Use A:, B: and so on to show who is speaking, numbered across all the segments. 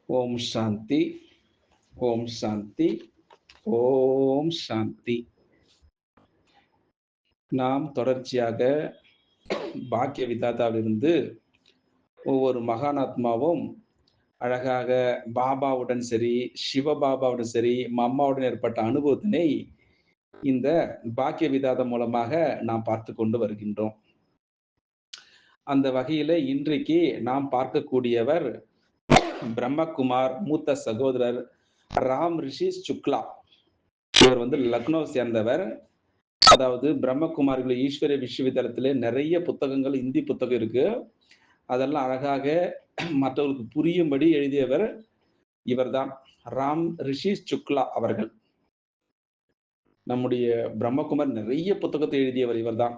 A: ஓம் சாந்தி, ஓம் சாந்தி, ஓம் சாந்தி. நாம் தொடர்ச்சியாக பாக்கிய விதாதாவிலிருந்து ஒவ்வொரு மகானாத்மாவும் அழகாக பாபாவுடன் சரி, சிவபாபாவுடன் சரி, மம்மாவுடன் ஏற்பட்ட அனுபவத்தினை இந்த பாக்கிய விதாதம் மூலமாக நாம் பார்த்துக் கொண்டு வருகின்றோம். அந்த வகையில இன்றைக்கு நாம் பார்க்கக்கூடியவர் பிரம்மகுமார் மூத்த சகோதரர் ராம் ரிஷி சுக்லா. இவர் லக்னோவை சேர்ந்தவர். அதாவது பிரம்மகுமாரிகள் ஈஸ்வரிய விஸ்வவித்யாலயத்திலே நிறைய புத்தகங்கள், இந்தி புத்தகம் இருக்கு. அதெல்லாம் அழகாக மற்றவர்களுக்கு புரியும்படி எழுதியவர் இவர்தான், ராம் ரிஷி சுக்லா அவர்கள். நம்முடைய பிரம்மகுமார் நிறைய புத்தகத்தை எழுதியவர் இவர்தான்.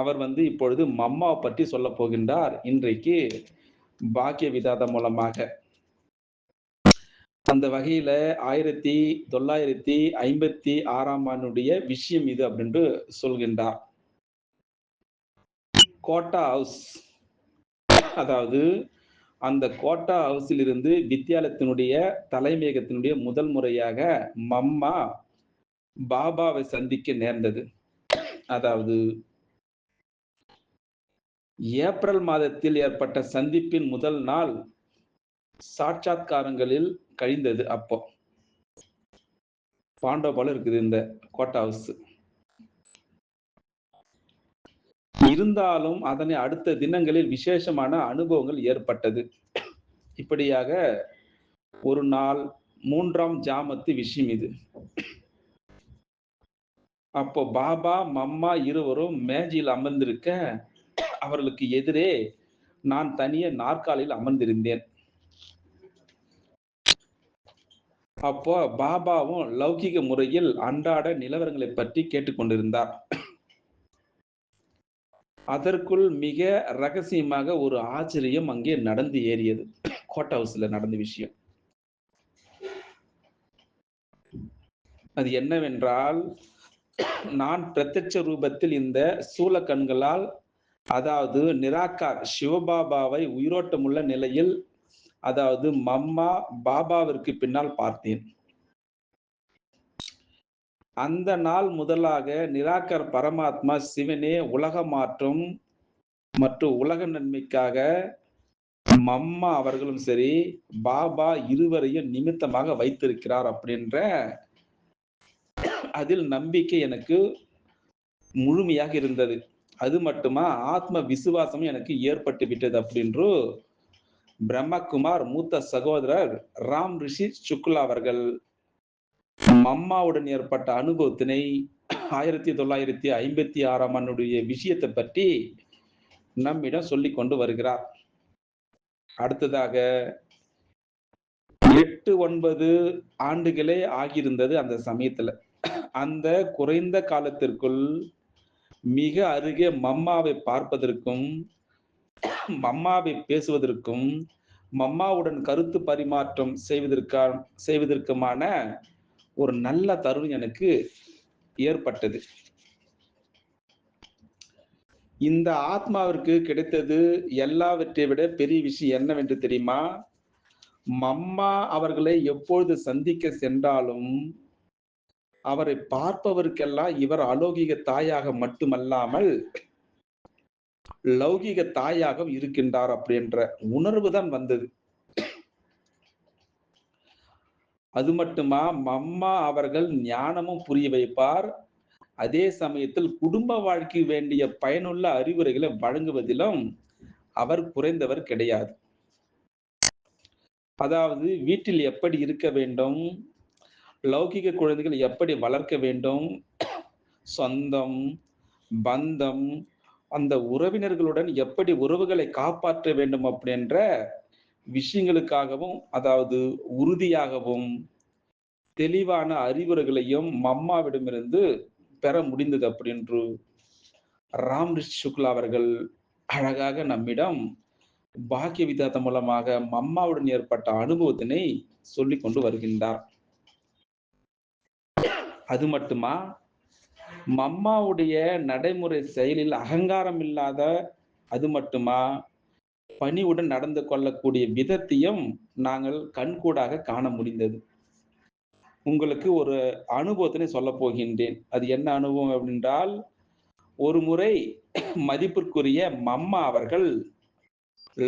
A: அவர் இப்பொழுது மம்மாவை பற்றி சொல்லப் போகின்றார் இன்றைக்கு பாக்கிய விதாதம் மூலமாக. அந்த வகையில 1956ஆம் ஆண்டுடைய விஷயம் இது அப்படின்று சொல்கின்றார். கோட்டா ஹவுஸ், அதாவது அந்த கோட்டா ஹவுஸில் இருந்து வித்யாலயத்தினுடைய தலைமையகத்தினுடைய முதல் முறையாக மம்மா பாபாவை சந்திக்க நேர்ந்தது. அதாவது ஏப்ரல் மாதத்தில் ஏற்பட்ட சந்திப்பின் முதல் நாள் சாட்சாத்காரங்களில் கழிந்தது. அப்போ பாண்டவ போல இருக்குது இந்த கோட்டா ஹவுஸ். இருந்தாலும் அதனை அடுத்த தினங்களில் விசேஷமான அனுபவங்கள் ஏற்பட்டது. இப்படியாக ஒரு நாள் 3ஆம் ஜாமத்து விஷயம் இது. அப்போ பாபா மம்மா இருவரும் மேஜையில் அமர்ந்திருக்க, அவர்களுக்கு எதிரே நான் தனியே நாற்காலியில் அமர்ந்திருந்தேன். அப்போ பாபாவும் லௌகிக முறையில் அன்றாட நிலவரங்களை பற்றி கேட்டுக்கொண்டிருந்தார். அதற்குள் மிக ரகசியமாக ஒரு ஆச்சரியம் அங்கே நடந்து ஏறியது. கோட்டா ஹவுஸ்ல நடந்த விஷயம் அது என்னவென்றால், நான் பிரத்யட்ச ரூபத்தில் இந்த சூல கண்களால், அதாவது நிராகார் சிவபாபாவை உயிரோட்டமுள்ள நிலையில், அதாவது மம்மா பாபாவிற்கு பின்னால் பார்த்தேன். அந்த நாள் முதலாக நிராகார் பரமாத்மா சிவனே உலக மாற்றம் மற்றும் உலக நன்மைக்காக மம்மா அவர்களும் சரி, பாபா இருவரையும் நிமித்தமாக வைத்திருக்கிறார் அப்படின்ற அதில் நம்பிக்கை எனக்கு முழுமையாக இருந்தது. அது மட்டுமா, ஆத்ம விசுவாசம் எனக்கு ஏற்பட்டு விட்டது அப்படின்று பிரம்மகுமார் மூத்த சகோதரர் ராம் ரிஷி சுக்லா அவர்கள் மம்மாவுடன் ஏற்பட்ட அனுபவத்தினை 1956ஆம் ஆண்டுடைய விஷயத்தை பற்றி நம்மிடம் சொல்லிக் கொண்டு வருகிறார். அடுத்ததாக 8-9 ஆண்டுகளே ஆகியிருந்தது அந்த சமயத்துல. அந்த குறைந்த காலத்திற்குள் மிக அருகே மம்மாவை பார்ப்பதற்கும், மம்மாவை பேசுவதற்கும், மம்மாவுடன் கருத்து பரிமாற்றம் செய்வதற்குமான ஒரு நல்ல தருணம் எனக்கு ஏற்பட்டது. இந்த ஆத்மாவிற்கு கிடைத்தது எல்லாவற்றை விட பெரிய விஷயம் என்னவென்று தெரியுமா? மம்மா அவர்களை எப்பொழுது சந்திக்க சென்றாலும் அவரை பார்ப்பவருக்கெல்லாம் இவர் அலௌகிக தாயாக மட்டுமல்லாமல் லௌகிக தாயாக இருக்கின்றார் அப்படின்ற உணர்வு தான் வந்தது. அது மட்டுமா, மம்மா அவர்கள் ஞானமும் புரிய வைப்பார். அதே சமயத்தில் குடும்ப வாழ்க்கை வேண்டிய பயனுள்ள அறிவுரைகளை வழங்குவதிலும் அவர் குறைந்தவர் கிடையாது. அதாவது வீட்டில் எப்படி இருக்க வேண்டும், லௌகிக குழந்தைகள் எப்படி வளர்க்க வேண்டும், சொந்தம், பந்தம், அந்த உறவினர்களுடன் எப்படி உறவுகளை காப்பாற்ற வேண்டும் அப்படின்ற விஷயங்களுக்காகவும், அதாவது உறுதியாகவும் தெளிவான அறிவுரைகளையும் மம்மாவிடமிருந்து பெற முடிந்தது அப்படின்று ராம் ரிஷி சுக்லா அவர்கள் அழகாக நம்மிடம் பாக்கிய விதாத்தம் மூலமாக மம்மாவுடன் ஏற்பட்ட அனுபவத்தினை சொல்லிக் கொண்டு வருகின்றார். அது மட்டுமா, மம்மாவுடைய நடைமுறை செயலில் அகங்காரம் இல்லாத, அது மட்டுமா பணிவுடன் நடந்து கொள்ளக்கூடிய விதத்தையும் நாங்கள் கண்கூடாக காண முடிந்தது. உங்களுக்கு ஒரு அனுபவத்தினை சொல்லப் போகின்றேன். அது என்ன அனுபவம் அப்படின்றால், ஒரு முறை மதிப்பிற்குரிய மம்மா அவர்கள்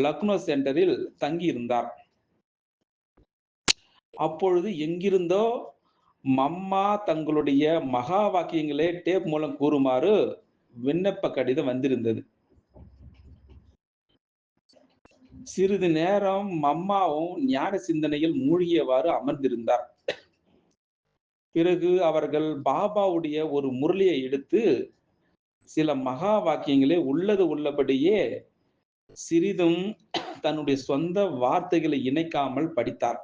A: லக்னோ சென்டரில் தங்கியிருந்தார். அப்பொழுது எங்கிருந்தோ மம்மா தங்களுடைய மகா வாக்கியங்களை டேப் மூலம் கூறுமாறு விண்ணப்ப கடிதம் வந்திருந்தது. சிறிது நேரம் மம்மாவும் ஞான சிந்தனையில் மூழ்கியவாறு அமர்ந்திருந்தார். பிறகு அவர்கள் பாபாவுடைய ஒரு முரளியை எடுத்து சில மகா வாக்கியங்களை உள்ளது உள்ளபடியே சிறிதும் தன்னுடைய சொந்த வார்த்தைகளை இணைக்காமல் படித்தார்.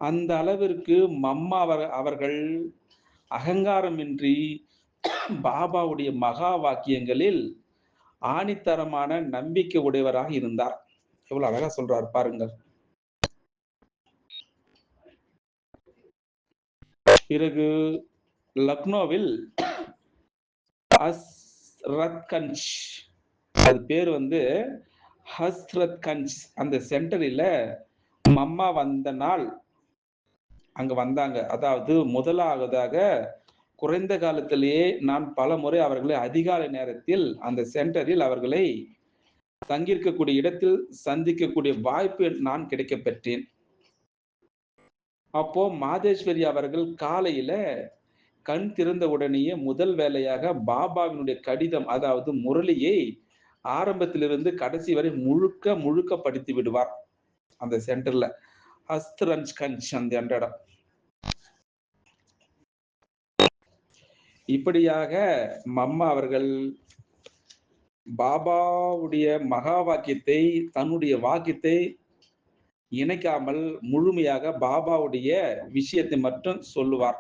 A: அந்த அளவிற்கு மம்மா அவர்கள் அகங்காரமின்றி பாபாவுடைய மகா வாக்கியங்களில் ஆணித்தரமான நம்பிக்கை உடையவராக இருந்தார். எவ்வளவு அழகா சொல்றார் பாருங்கள். பிறகு லக்னோவில் ஹஸ்ரத்கஞ்ச், அது பேர் ஹஸ்ரத்கஞ்ச், அந்த சென்டரில் மம்மா வந்த நாள் அங்க வந்தாங்க. அதாவது முதலாவதாக குறைந்த காலத்திலேயே நான் பல முறை அவர்களை அதிகாலை நேரத்தில் அந்த சென்டரில் அவர்களை தங்கியிருக்கக்கூடிய இடத்தில் சந்திக்கக்கூடிய வாய்ப்பு நான் கிடைக்க பெற்றேன். அப்போ மாதேஸ்வரி அவர்கள் காலையில கண் திறந்த உடனேயே முதல் வேலையாக பாபாவினுடைய கடிதம், அதாவது முரளியை ஆரம்பத்திலிருந்து கடைசி வரை முழுக்க முழுக்க படித்து விடுவார். அந்த சென்டர்ல ஹஸ்ரத்கஞ்ச் அந்த இடம். இப்படியாக மம்மா அவர்கள் பாபாவுடைய மகா வாக்கியத்தை, தன்னுடைய வாக்கியத்தை இணைக்காமல் முழுமையாக பாபாவுடைய விஷயத்தை மட்டும் சொல்லுவார்.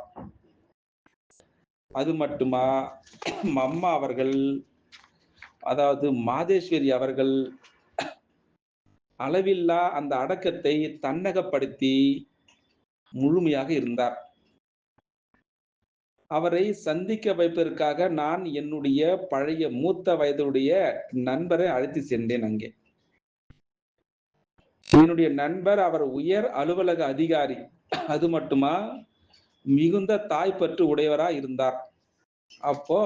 A: அது மட்டுமா, மம்மா அவர்கள், அதாவது மாதேஸ்வரி அவர்கள் அளவில்லா அந்த அடக்கத்தை தன்னகப்படுத்தி முழுமையாக இருந்தார். அவரை சந்திக்க வைப்பதற்காக நான் என்னுடைய பழைய மூத்த வயதுடைய நண்பரை அழைத்து சென்றேன். அங்கே என்னுடைய நண்பர், அவர் உயர் அலுவலக அதிகாரி. அது மட்டுமா, மிகுந்த தாய்ப்பற்று உடையவராய் இருந்தார். அப்போ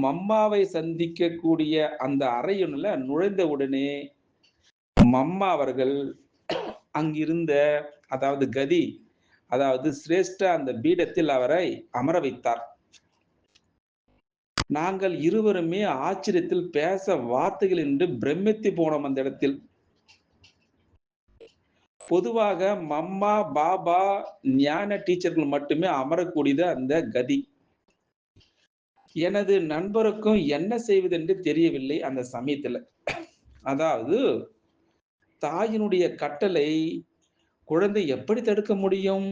A: மம்மாவை சந்திக்கக்கூடிய அந்த அறையினுள்ள நுழைந்த உடனே மம்மா அவர்கள் அங்கிருந்த, அதாவது கதி, அதாவது சிரேஷ்ட அந்த பீடத்தில் அவரை அமர வைத்தார். நாங்கள் இருவருமே ஆச்சரியத்தில் பேச வார்த்தைகள் என்று பிரமித்து போனோம். அந்த இடத்தில் பொதுவாக மம்மா, பாபா, ஞான டீச்சர்கள் மட்டுமே அமரக்கூடியது அந்த கதி. எனது நண்பருக்கும் என்ன செய்வது என்று தெரியவில்லை அந்த சமயத்துல. அதாவது தாயினுடைய கட்டளை குழந்தை எப்படி தடுக்க முடியும்?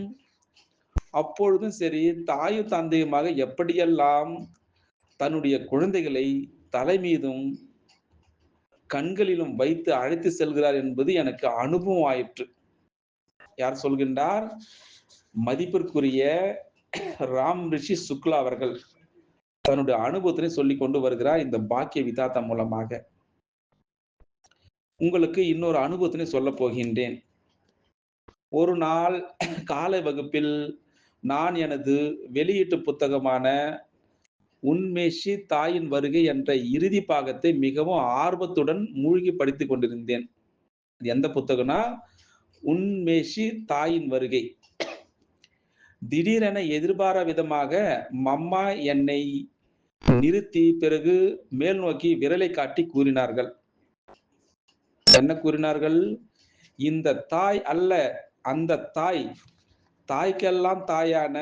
A: அப்பொழுதும் சரி, தாயும் தந்தையுமாக எப்படியெல்லாம் தன்னுடைய குழந்தைகளை தலை மீதும் கண்களிலும் வைத்து அழைத்து செல்கிறார் என்பது எனக்கு அனுபவம் ஆயிற்று. யார் சொல்கின்றார்? மதிப்பிற்குரிய ராம் ரிஷி சுக்லா அவர்கள் தன்னுடைய அனுபவத்தினை சொல்லிக் கொண்டு வருகிறார் இந்த பாக்கிய விதாத்தா மூலமாக. உங்களுக்கு இன்னொரு அனுபவத்தினை சொல்ல போகின்றேன். ஒரு நாள் காலை வகுப்பில் நான் எனது வெளியீட்டு புத்தகமான உன்மேஷி தாயின் வருகை என்ற இறுதி பாகத்தை மிகவும் ஆர்வத்துடன் மூழ்கி படித்துக் கொண்டிருந்தேன். எந்த புத்தகம்னா உன்மேஷி தாயின் வருகை. திடீரென எதிர்பாரா விதமாக மம்மா என்னை நிறுத்தி பிறகு மேல் நோக்கி விரலை காட்டி கூறினார்கள். என்ன கூறினார்கள்? இந்த தாய் அல்ல, அந்த தாய், தாய்க்கெல்லாம் தாயான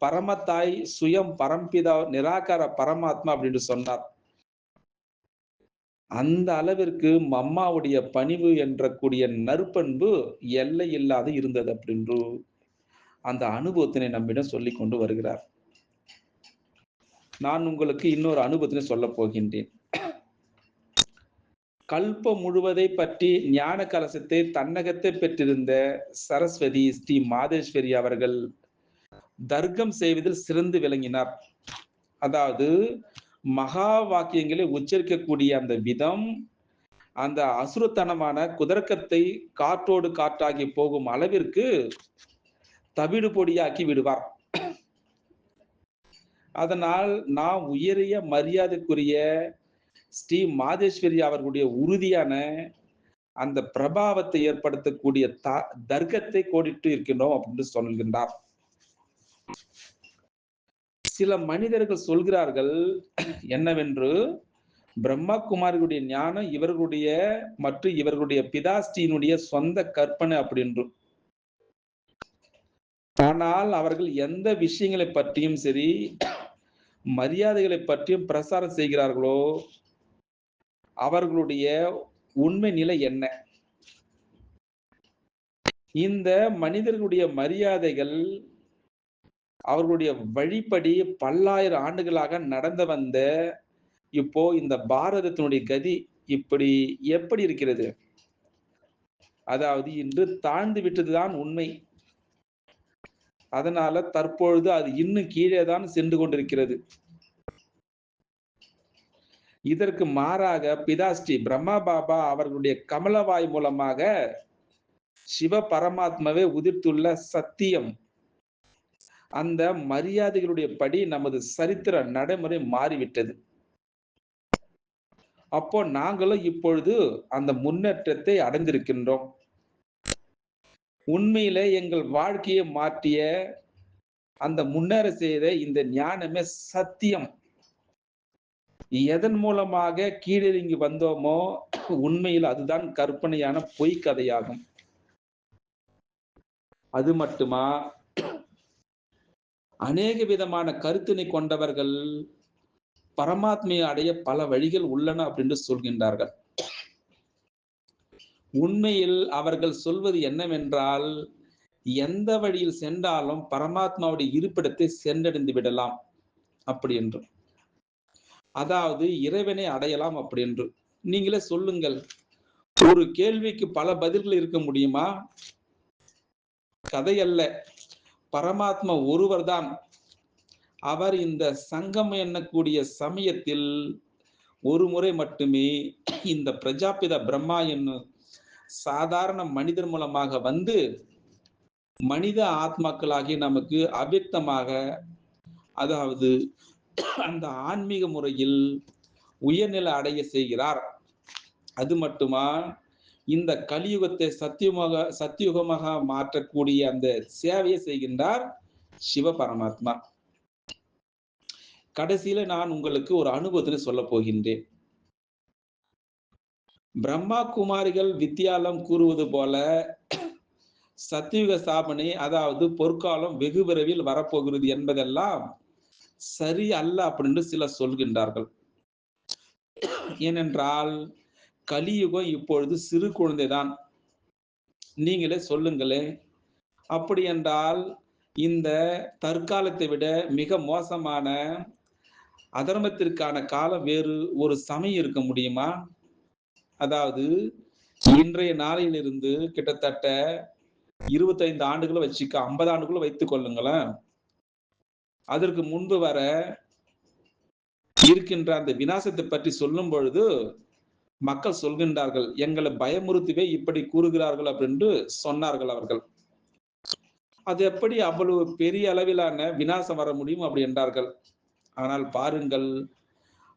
A: பரமத்தாய், சுயம் பரம்பிதா, நிராகார பரமாத்மா அப்படின்னு சொன்னார். அந்த அளவிற்கு மம்மாவுடைய பணிவு என்ற கூடிய நற்பண்பு எல்லை இல்லாது இருந்தது அப்படின்னு அந்த அனுபவத்தினை நம்மிடம் சொல்லிக் கொண்டு வருகிறார். நான் உங்களுக்கு இன்னொரு அனுபவத்தினை சொல்ல போகின்றேன். கல்பம் முழுவதை பற்றி ஞான கலசத்தை தன்னகத்தை பெற்றிருந்த சரஸ்வதி ஸ்ரீ மாதேஸ்வரி அவர்கள் தர்க்கம் செய்வதில் சிறந்து விளங்கினார். அதாவது மகா வாக்கியங்களை உச்சரிக்கக்கூடிய அந்த விதம், அந்த அசுரத்தனமான குதர்க்கத்தை காற்றோடு காற்றாகி போகும் அளவிற்கு தவிடு பொடியாக்கி விடுவார். அதனால் நாம் உயரிய மரியாதைக்குரிய ஸ்ரீ மாதேஸ்வரி அவர்களுடைய உறுதியான அந்த பிரபாவத்தை ஏற்படுத்தக்கூடிய தர்க்கத்தை கோடிட்டு இருக்கின்றோம் அப்படின்னு சொல்கின்றார். சில மனிதர்கள் சொல்கிறார்கள் என்னவென்று, பிரம்மா குமாரியுடைய ஞானம் இவர்களுடைய மற்றும் இவர்களுடைய பிதாஸ்ரீயினுடைய சொந்த கற்பனை அப்படின்றும். ஆனால் அவர்கள் எந்த விஷயங்களை பற்றியும் சரி, மரியாதைகளை பற்றியும் பிரசாரம் செய்கிறார்களோ அவர்களுடைய உண்மை நிலை என்ன? இந்த மனிதர்களுடைய மரியாதைகள் அவர்களுடைய வழிப்படி பல்லாயிரம் ஆண்டுகளாக நடந்து வந்த இப்போ இந்த பாரதத்தினுடைய கதி இப்படி எப்படி இருக்கிறது? அதாவது இன்று தாழ்ந்து விட்டதுதான் உண்மை. அதனால தற்பொழுது அது இன்னும் கீழே தான் சென்று கொண்டிருக்கிறது. இதற்கு மாறாக பிதாஸ்ரீ பிரம்மா பாபா அவர்களுடைய கமலவாய் மூலமாக சிவ பரமாத்மாவே உதிர்த்துள்ள சத்தியம், அந்த மரியாதைகளுடைய படி நமது சரித்திர நடைமுறை மாறிவிட்டது. அப்போ நாங்களும் இப்பொழுது அந்த முன்னேற்றத்தை அடைந்திருக்கின்றோம். உண்மையிலே எங்கள் வாழ்க்கையை மாற்றிய அந்த முன்னேற செய்த இந்த ஞானமே சத்தியம். எதன் மூலமாக கீழிறங்கி வந்தோமோ உண்மையில் அதுதான் கற்பனையான பொய் கதையாகும். அது மட்டுமா, அநேக விதமான கருத்தினை கொண்டவர்கள் பரமாத்மையை அடைய பல வழிகள் உள்ளன அப்படின்னு சொல்கின்றார்கள். உண்மையில் அவர்கள் சொல்வது என்னவென்றால், எந்த வழியில் சென்றாலும் பரமாத்மாவுடைய இருப்பிடத்தை சென்றடைந்து விடலாம் அப்படி என்று, அதாவது இறைவனை அடையலாம் அப்படி என்று. நீங்களே சொல்லுங்கள், ஒரு கேள்விக்கு பல பதில்கள் இருக்க முடியுமா? கதையல்ல, பரமாத்மா ஒருவர் தான். அவர் இந்த சங்கம் எண்ணக்கூடிய சமயத்தில் ஒரு முறை மட்டுமே இந்த பிரஜாபித பிரம்மா என்னும் சாதாரண மனிதர் மூலமாக வந்து மனித ஆத்மாக்களாகி நமக்கு அவ்யக்தமாக, அதாவது அந்த ஆன்மீக முறையில் உயர்நிலை அடைய செய்கிறார். அது மட்டுமா, இந்த கலியுகத்தை சத்தியுகமாக மாற்றக்கூடிய அந்த சேவையை செய்கின்றார் சிவ பரமாத்மா. கடைசியில நான் உங்களுக்கு ஒரு அனுபவத்தை சொல்ல போகின்றேன். பிரம்மா குமாரிகள் வித்தியாலம் கூறுவது போல சத்தியுக ஸ்தாபனை, அதாவது பொற்காலம் வெகு விரைவில் வரப்போகிறது என்பதெல்லாம் சரி அல்ல அப்படின்னு சிலர் சொல்கின்றார்கள். ஏனென்றால் கலியுகம் இப்பொழுது சிறு குழந்தைதான். நீங்களே சொல்லுங்களே. அப்படி என்றால் இந்த தற்காலத்தை விட மிக மோசமான அதர்மத்திற்கான காலம் வேறு ஒரு சமயம் இருக்க முடியுமா? அதாவது இன்றைய நாளிலிருந்து கிட்டத்தட்ட 25 ஆண்டுகளை வச்சுக்க, 50 ஆண்டுகளை வைத்துக் கொள்ளுங்களேன். அதற்கு முன்பு வர இருக்கின்ற அந்த விநாசத்தை பற்றி சொல்லும் பொழுது மக்கள் சொல்கின்றார்கள், எங்களை பயமுறுத்தவே இப்படி கூறுகிறார்கள் அப்படின்னு சொன்னார்கள் அவர்கள். அது எப்படி அவ்வளவு பெரிய அளவிலான விநாசம் வர முடியும் அப்படி என்றார்கள். ஆனால் பாருங்கள்,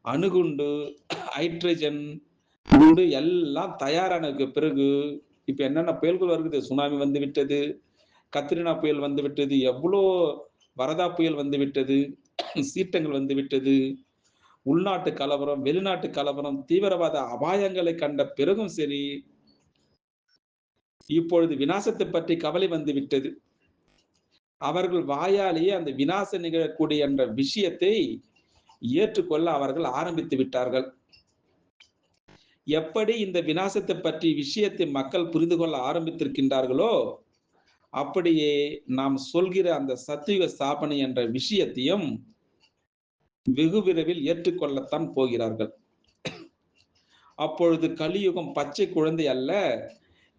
A: அணுகுண்டு, ஹைட்ரஜன் குண்டு எல்லாம் தயாரானதுக்கு பிறகு இப்ப என்னென்ன புயல்கள் வருது? சுனாமி வந்து விட்டது, கத்ரினா புயல் வந்து விட்டது, எவ்வளோ வரதா புயல் வந்து விட்டது, சீற்றங்கள் வந்து விட்டது, உள்நாட்டு கலவரம், வெளிநாட்டு கலவரம், தீவிரவாத அபாயங்களை கண்ட பிறகும் சரி, இப்பொழுது விநாசத்தை பற்றி கவலை வந்து விட்டது. அவர்கள் வாயாலேயே அந்த விநாசம் நிகழக்கூடிய என்ற விஷயத்தை ஏற்றுக்கொள்ள அவர்கள் ஆரம்பித்து விட்டார்கள். எப்படி இந்த விநாசத்தை பற்றி விஷயத்தை மக்கள் புரிந்து கொள்ள ஆரம்பித்திருக்கின்றார்களோ, அப்படியே நாம் சொல்கிற அந்த சத்தியுக ஸ்தாபனை என்ற விஷயத்தையும் வெகு விரைவில் ஏற்றுக்கொள்ளத்தான் போகிறார்கள். அப்பொழுது கலியுகம் பச்சை குழந்தை அல்ல,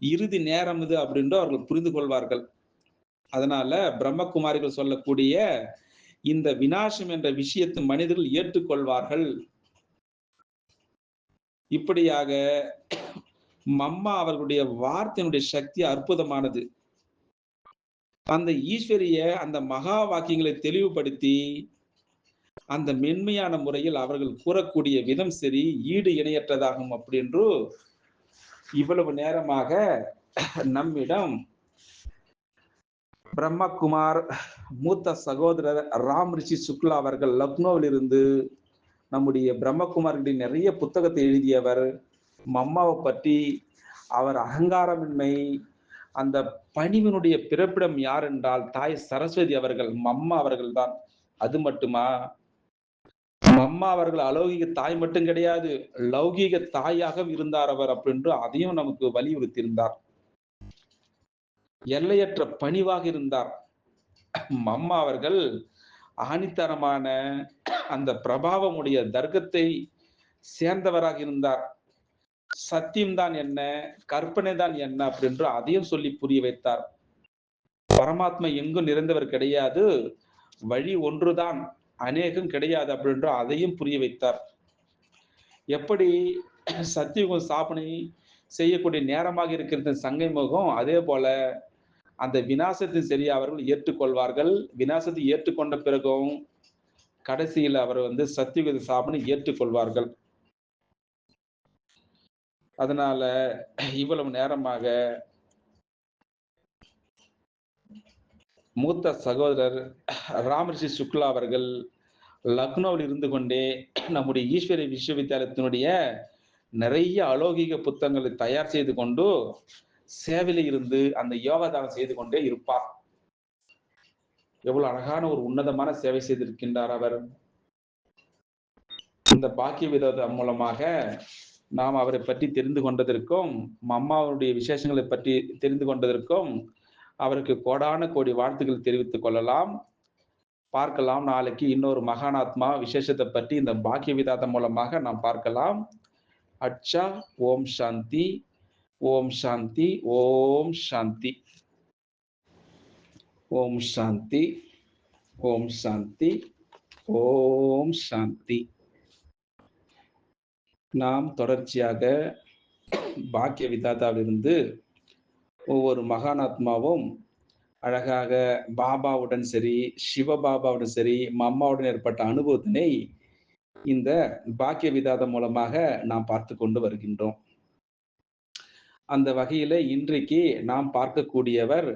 A: இறுதி நேரம் இது அப்படின்னு அவர்கள் புரிந்து கொள்வார்கள். அதனால பிரம்மகுமாரிகள் சொல்லக்கூடிய இந்த விநாசம் என்ற விஷயத்தை மனிதர்கள் ஏற்றுக்கொள்வார்கள். இப்படியாக மம்மா அவர்களுடைய வார்த்தையினுடைய சக்தி அற்புதமானது. அந்த ஈஸ்வரிய அந்த மகா வாக்கியங்களை தெளிவுபடுத்தி அந்த மென்மையான முறையில் அவர்கள் கூறக்கூடிய விதம் சரி, ஈடு இணையற்றதாகும் அப்படின்று இவ்வளவு நேரமாக நம்மிடம் பிரம்மகுமார் மூத்த சகோதரர் ராம் ரிஷி சுக்லா அவர்கள் லக்னோவில் இருந்து நம்முடைய பிரம்மகுமார்களுடைய நிறைய புத்தகத்தை எழுதியவர். மம்மாவை பற்றி அவர் அகங்காரமின்மை, அந்த பணிவினுடைய பிறப்பிடம் யார் என்றால் தாய் சரஸ்வதி அவர்கள், மம்மா அவர்கள் தான். அது மட்டுமா, மம்மா அவர்கள் அலௌகிக தாய் மட்டும் கிடையாது, லௌகீக தாயாக இருந்தார் அவர் அப்படின்று அதையும் நமக்கு வலியுறுத்தியிருந்தார். எல்லையற்ற பணிவாக இருந்தார். மம்மா அவர்கள் ஆணித்தரமான அந்த பிரபாவமுடைய தர்க்கத்தை சேர்ந்தவராக இருந்தார். சத்தியம்தான் என்ன, கற்பனை தான் என்ன அப்படின்று அதையும் சொல்லி புரிய வைத்தார். பரமாத்மா எங்கும் நிறைந்தவர் கிடையாது, வழி ஒன்றுதான், அநேகம் கிடையாது அப்படின்ற அதையும் புரிய வைத்தார். எப்படி சத்தியுகம் ஸ்தாபனை செய்யக்கூடிய நேரமாக இருக்கிற சங்கை முகம், அதே போல அந்த விநாசத்தை சரி அவர்கள் ஏற்றுக்கொள்வார்கள். விநாசத்தை ஏற்றுக்கொண்ட பிறகும் கடைசியில் அவர் சத்தியுக ஸ்தாபனை ஏற்றுக்கொள்வார்கள். அதனால இவ்வளவு நேரமாக மூத்த சகோதரர் ராமரிஷி சுக்லா அவர்கள் லக்னோவில் இருந்து கொண்டே நம்முடைய ஈஸ்வரி விஸ்வவித்யாலயத்தினுடைய நிறைய அலௌகிக புத்தகங்களை தயார் செய்து கொண்டு சேவையில் இருந்து அந்த யோகாதானம் செய்து கொண்டே இருப்பார். எவ்வளவு அழகான ஒரு உன்னதமான சேவை செய்திருக்கின்றார் அவர். இந்த பாக்கிய விதம் மூலமாக நாம் அவரை பற்றி தெரிந்து கொண்டதற்கும், மம்மாவுடைய விசேஷங்களை பற்றி தெரிந்து கொண்டதற்கும் அவருக்கு கோடான கோடி வாழ்த்துக்கள் தெரிவித்துக் கொள்ளலாம். பார்க்கலாம். நாளைக்கு இன்னொரு மகானாத்மா விசேஷத்தை பற்றி இந்த பாக்கிய விதாதம் மூலமாக நாம் பார்க்கலாம். அச்சா. ஓம் சாந்தி, ஓம் சாந்தி, ஓம் சாந்தி, ஓம் சாந்தி, ஓம் சாந்தி, ஓம் சாந்தி. நாம் தொடர்ச்சியாக பாக்கிய விதாதாவிலிருந்து ஒவ்வொரு மகானாத்மாவும் அழகாக பாபாவுடன் சரி, சிவபாபாவுடன் சரி, மம்மாவுடன் ஏற்பட்ட அனுபவத்தினை இந்த பாக்கிய விதாதம் மூலமாக நாம் பார்த்து கொண்டு வருகின்றோம். அந்த வகையில இன்றைக்கு நாம் பார்க்கக்கூடியவர்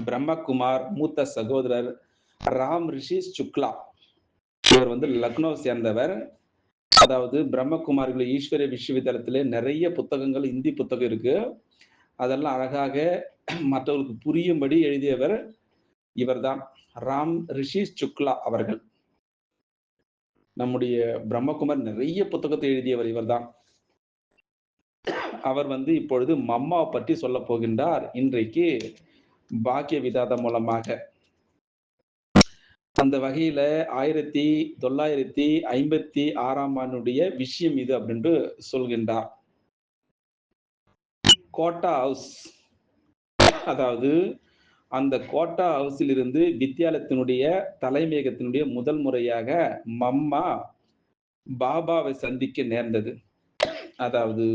A: பிரம்மகுமார் மூத்த சகோதரர் ராம் ரிஷி சுக்லா. இவர் லக்னோ சேர்ந்தவர். அதாவது பிரம்மகுமாரிகள் ஈஸ்வரிய விஸ்வவித்யாலயத்திலே நிறைய புத்தகங்கள், இந்தி புத்தகம் இருக்கு. அதெல்லாம் அழகாக மற்றவர்களுக்கு புரியும்படி எழுதியவர் இவர்தான், ராம் ரிஷி சுக்லா அவர்கள். நம்முடைய பிரம்மகுமார் நிறைய புத்தகத்தை எழுதியவர் இவர்தான். அவர் இப்பொழுது மம்மாவை பற்றி சொல்ல போகின்றார் இன்றைக்கு பாக்கிய விதாதம் மூலமாக. அந்த வகையில 1956 ஆண்டுடைய விஷயம் இது அப்படின்று சொல்கின்றார். கோட்டா ஹவுஸ், அதாவது அந்த கோட்டா ஹவுஸில் இருந்து வித்யாலயத்தினுடைய தலைமையகத்தினுடைய முதல் முறையாக மம்மா பாபாவை சந்திக்க நேர்ந்தது. அதாவது